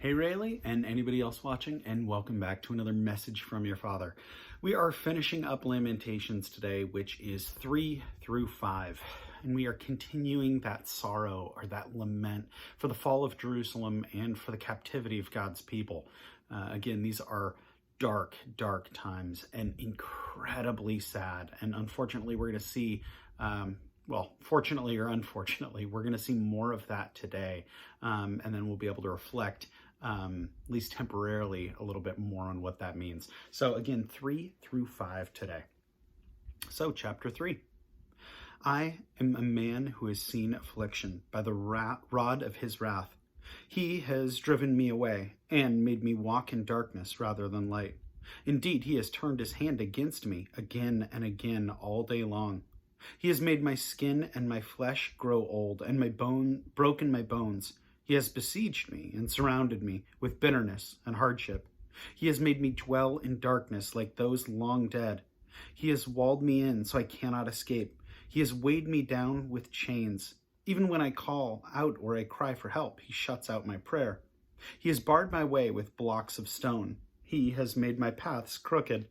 Hey Raylee, and anybody else watching, and welcome back to another message from your father. We are finishing up Lamentations today, which is 3 through 5, and we are continuing that sorrow or that lament for the fall of Jerusalem and for the captivity of God's people. Again, these are dark, dark times and incredibly sad, and unfortunately we're going to see fortunately or unfortunately, we're going to see more of that today, and then we'll be able to reflect, at least temporarily, a little bit more on what that means. So again, 3 through 5 today. So chapter 3. I am a man who has seen affliction by the rod of his wrath. He has driven me away and made me walk in darkness rather than light. Indeed, he has turned his hand against me again and again all day long. He has made my skin and my flesh grow old, and broken my bones. He has besieged me and surrounded me with bitterness and hardship. He has made me dwell in darkness like those long dead. He has walled me in so I cannot escape. He has weighed me down with chains. Even when I call out or I cry for help, he shuts out my prayer. He has barred my way with blocks of stone. He has made my paths crooked.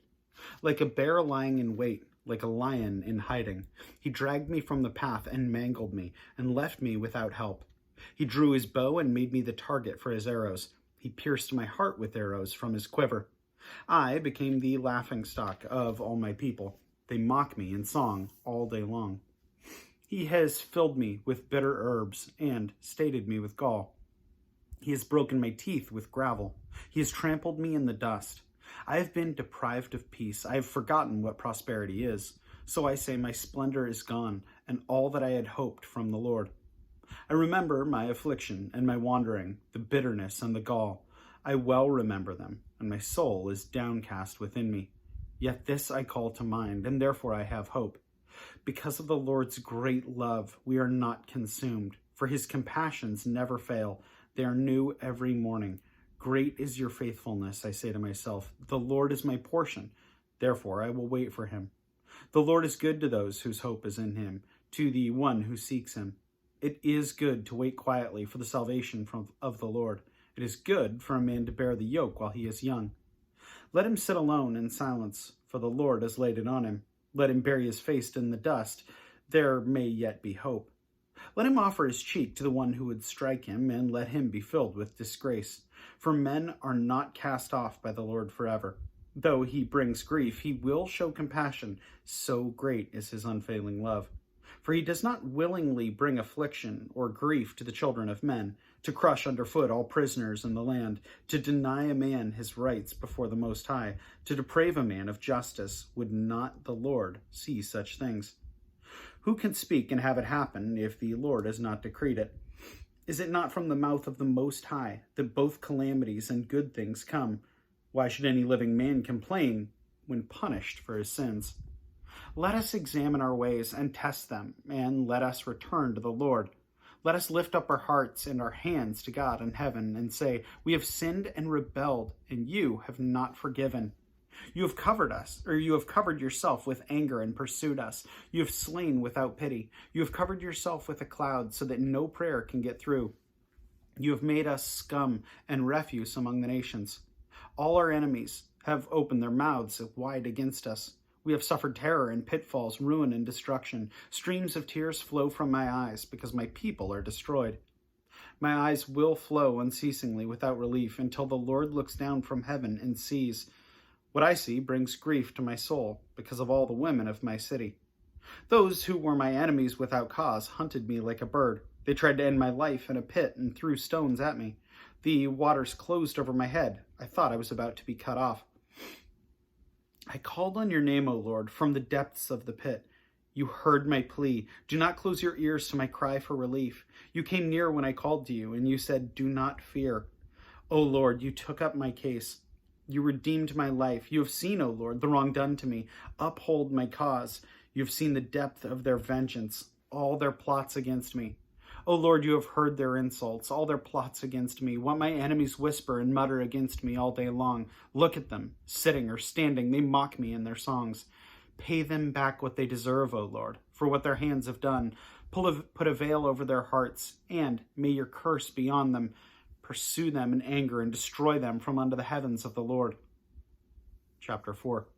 Like a bear lying in wait, like a lion in hiding, he dragged me from the path and mangled me and left me without help. He drew his bow and made me the target for his arrows. He pierced my heart with arrows from his quiver. I became the laughingstock of all my people. They mock me in song all day long. He has filled me with bitter herbs and stated me with gall. He has broken my teeth with gravel. He has trampled me in the dust. I have been deprived of peace. I have forgotten what prosperity is. So I say my splendor is gone, and all that I had hoped from the Lord. I remember my affliction and my wandering, the bitterness and the gall. I well remember them, and my soul is downcast within me. Yet this I call to mind, and therefore I have hope. Because of the Lord's great love, we are not consumed, for his compassions never fail. They are new every morning. Great is your faithfulness, I say to myself. The Lord is my portion, therefore I will wait for him. The Lord is good to those whose hope is in him, to the one who seeks him. It is good to wait quietly for the salvation of the Lord. It is good for a man to bear the yoke while he is young. Let him sit alone in silence, for the Lord has laid it on him. Let him bury his face in the dust. There may yet be hope. Let him offer his cheek to the one who would strike him, and let him be filled with disgrace. For men are not cast off by the Lord forever. Though he brings grief, he will show compassion. So great is his unfailing love. For he does not willingly bring affliction or grief to the children of men, to crush underfoot all prisoners in the land, to deny a man his rights before the Most High, to deprave a man of justice. Would not the Lord see such things? Who can speak and have it happen if the Lord has not decreed it? Is it not from the mouth of the Most High that both calamities and good things come? Why should any living man complain when punished for his sins? Let us examine our ways and test them, and let us return to the Lord. Let us lift up our hearts and our hands to God in heaven and say, we have sinned and rebelled, and you have not forgiven. You have covered us, or you have covered yourself with anger and pursued us. You have slain without pity. You have covered yourself with a cloud so that no prayer can get through. You have made us scum and refuse among the nations. All our enemies have opened their mouths wide against us. We have suffered terror and pitfalls, ruin and destruction. Streams of tears flow from my eyes because my people are destroyed. My eyes will flow unceasingly without relief until the Lord looks down from heaven and sees. What I see brings grief to my soul because of all the women of my city. Those who were my enemies without cause hunted me like a bird. They tried to end my life in a pit and threw stones at me. The waters closed over my head. I thought I was about to be cut off. I called on your name, O Lord, from the depths of the pit. You heard my plea. Do not close your ears to my cry for relief. You came near when I called to you, and you said, do not fear. O Lord, you took up my case. You redeemed my life. You have seen, O Lord, the wrong done to me. Uphold my cause. You have seen the depth of their vengeance, all their plots against me. O Lord, you have heard their insults, all their plots against me, what my enemies whisper and mutter against me all day long. Look at them, sitting or standing, they mock me in their songs. Pay them back what they deserve, O Lord, for what their hands have done. Put a veil over their hearts, and may your curse be on them. pursue them in anger and destroy them from under the heavens of the Lord. Chapter 4.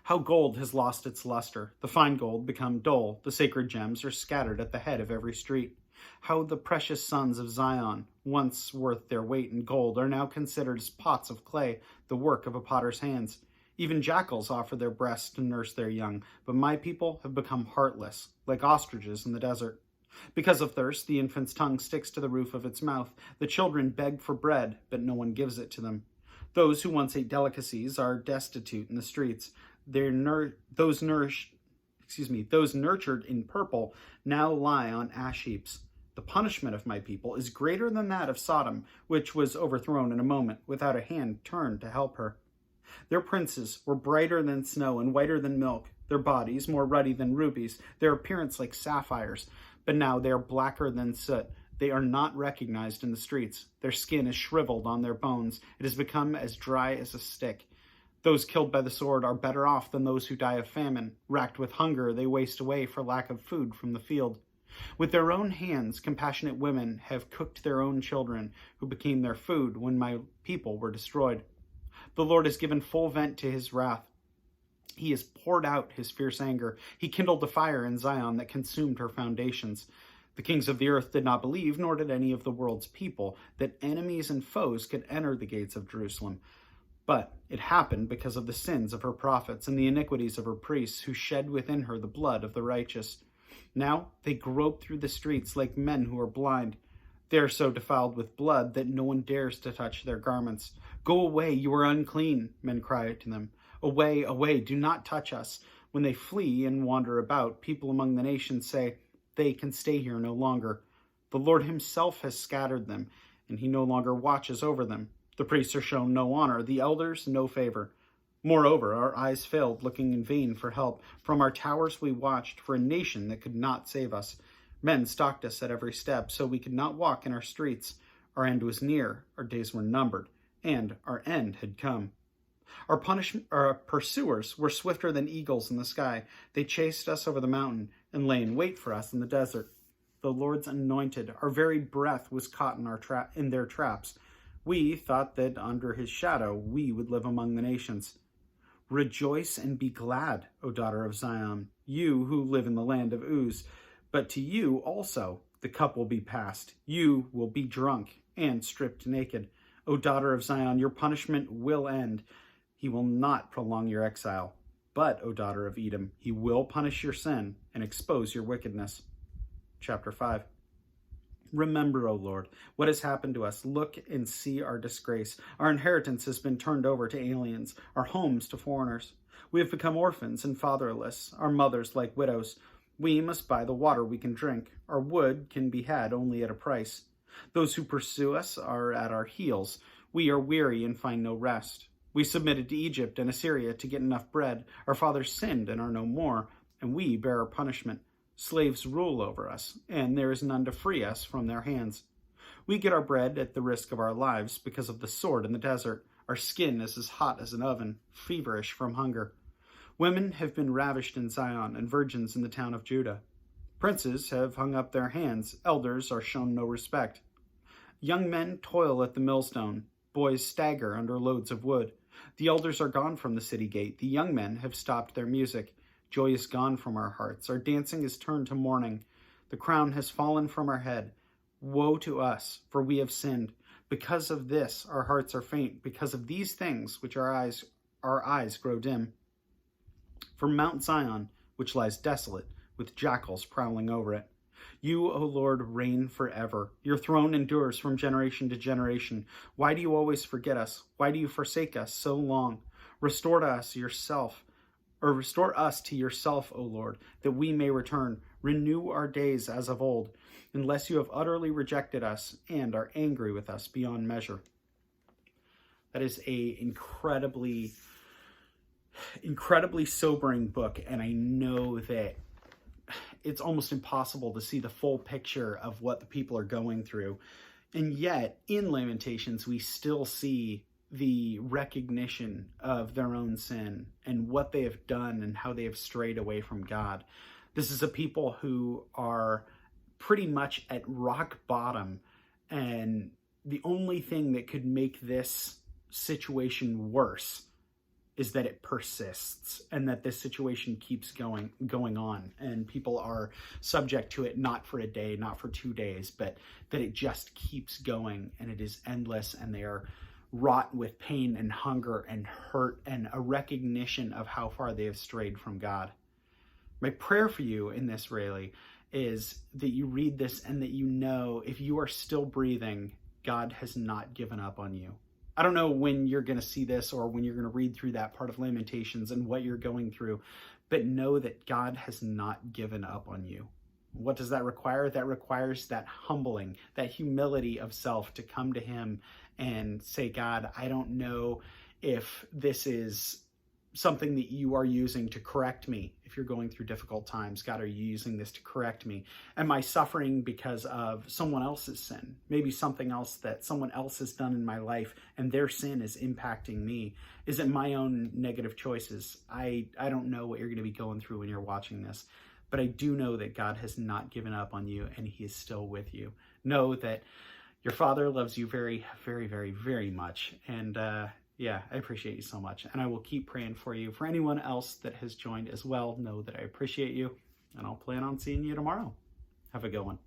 How gold has lost its luster, the fine gold become dull, the sacred gems are scattered at the head of every street. How the precious sons of Zion, once worth their weight in gold, are now considered as pots of clay, the work of a potter's hands. Even jackals offer their breasts to nurse their young, but my people have become heartless, like ostriches in the desert. Because of thirst, the infant's tongue sticks to the roof of its mouth. The children beg for bread, but no one gives it to them. Those who once ate delicacies are destitute in the streets. Those nurtured in purple now lie on ash heaps. The punishment of my people is greater than that of Sodom, which was overthrown in a moment, without a hand turned to help her. Their princes were brighter than snow and whiter than milk, their bodies more ruddy than rubies, their appearance like sapphires. But now they are blacker than soot. They are not recognized in the streets. Their skin is shriveled on their bones. It has become as dry as a stick. Those killed by the sword are better off than those who die of famine. Racked with hunger, they waste away for lack of food from the field. With their own hands, compassionate women have cooked their own children, who became their food when my people were destroyed. The Lord has given full vent to his wrath. He has poured out his fierce anger. He kindled a fire in Zion that consumed her foundations. The kings of the earth did not believe, nor did any of the world's people, that enemies and foes could enter the gates of Jerusalem. But it happened because of the sins of her prophets and the iniquities of her priests, who shed within her the blood of the righteous. Now they grope through the streets like men who are blind. They are so defiled with blood that no one dares to touch their garments. Go away, you are unclean, men cry to them. Away, away, do not touch us. When they flee and wander about, people among the nations say, they can stay here no longer. The Lord himself has scattered them, and he no longer watches over them. The priests are shown no honor, the elders no favor. Moreover, our eyes failed, looking in vain for help. From our towers we watched for a nation that could not save us. Men stalked us at every step, so we could not walk in our streets. Our end was near, our days were numbered, and our end had come. Our pursuers were swifter than eagles in the sky. They chased us over the mountain and lay in wait for us in the desert. The Lord's anointed, our very breath was caught in their traps. We thought that under his shadow we would live among the nations. Rejoice and be glad, O daughter of Zion, you who live in the land of Uz. But to you also the cup will be passed. You will be drunk and stripped naked. O daughter of Zion, your punishment will end. He will not prolong your exile. But, O daughter of Edom, he will punish your sin and expose your wickedness. Chapter 5. Remember, O Lord, what has happened to us. Look and see our disgrace. Our inheritance has been turned over to aliens, our homes to foreigners. We have become orphans and fatherless, our mothers like widows. We must buy the water we can drink. Our wood can be had only at a price. Those who pursue us are at our heels. We are weary and find no rest. We submitted to Egypt and Assyria to get enough bread. Our fathers sinned and are no more, and we bear our punishment. Slaves rule over us, and there is none to free us from their hands. We get our bread at the risk of our lives because of the sword in the desert. Our skin is as hot as an oven, feverish from hunger. Women have been ravished in Zion, and virgins in the town of Judah. Princes have hung up their hands, elders are shown no respect. Young men toil at the millstone, boys stagger under loads of wood. The elders are gone from the city gate, the young men have stopped their music. Joy is gone from our hearts, our dancing is turned to mourning. The crown has fallen from our head. Woe to us, for we have sinned. Because of this our hearts are faint, because of these things which our eyes grow dim. From Mount Zion, which lies desolate, with jackals prowling over it. You, O Lord, reign forever. Your throne endures from generation to generation. Why do you always forget us? Why do you forsake us so long? Restore us to yourself, O Lord, that we may return. Renew our days as of old, unless you have utterly rejected us and are angry with us beyond measure. That is a incredibly sobering book, and I know that it's almost impossible to see the full picture of what the people are going through. And yet, in Lamentations, we still see the recognition of their own sin and what they have done and how they have strayed away from God. This is a people who are pretty much at rock bottom, and the only thing that could make this situation worse is that it persists, and that this situation keeps going on, and people are subject to it, not for a day, not for 2 days, but that it just keeps going, and it is endless, and they are wrought with pain and hunger and hurt and a recognition of how far they have strayed from God. My prayer for you in this, Raylee, is that you read this and that you know, if you are still breathing, God has not given up on you. I don't know when you're going to see this or when you're going to read through that part of Lamentations and what you're going through, but know that God has not given up on you. What does that require? That requires that humbling, that humility of self to come to him and say, God, I don't know if this is something that you are using to correct me. If you're going through difficult times, God, are you using this to correct me? Am I suffering because of someone else's sin? Maybe something else that someone else has done in my life and their sin is impacting me. Is it my own negative choices? I don't know what you're going to be going through when you're watching this, but I do know that God has not given up on you and he is still with you. Know that your Father loves you very, very, very, very much. And yeah, I appreciate you so much. And I will keep praying for you. For anyone else that has joined as well, know that I appreciate you. And I'll plan on seeing you tomorrow. Have a good one.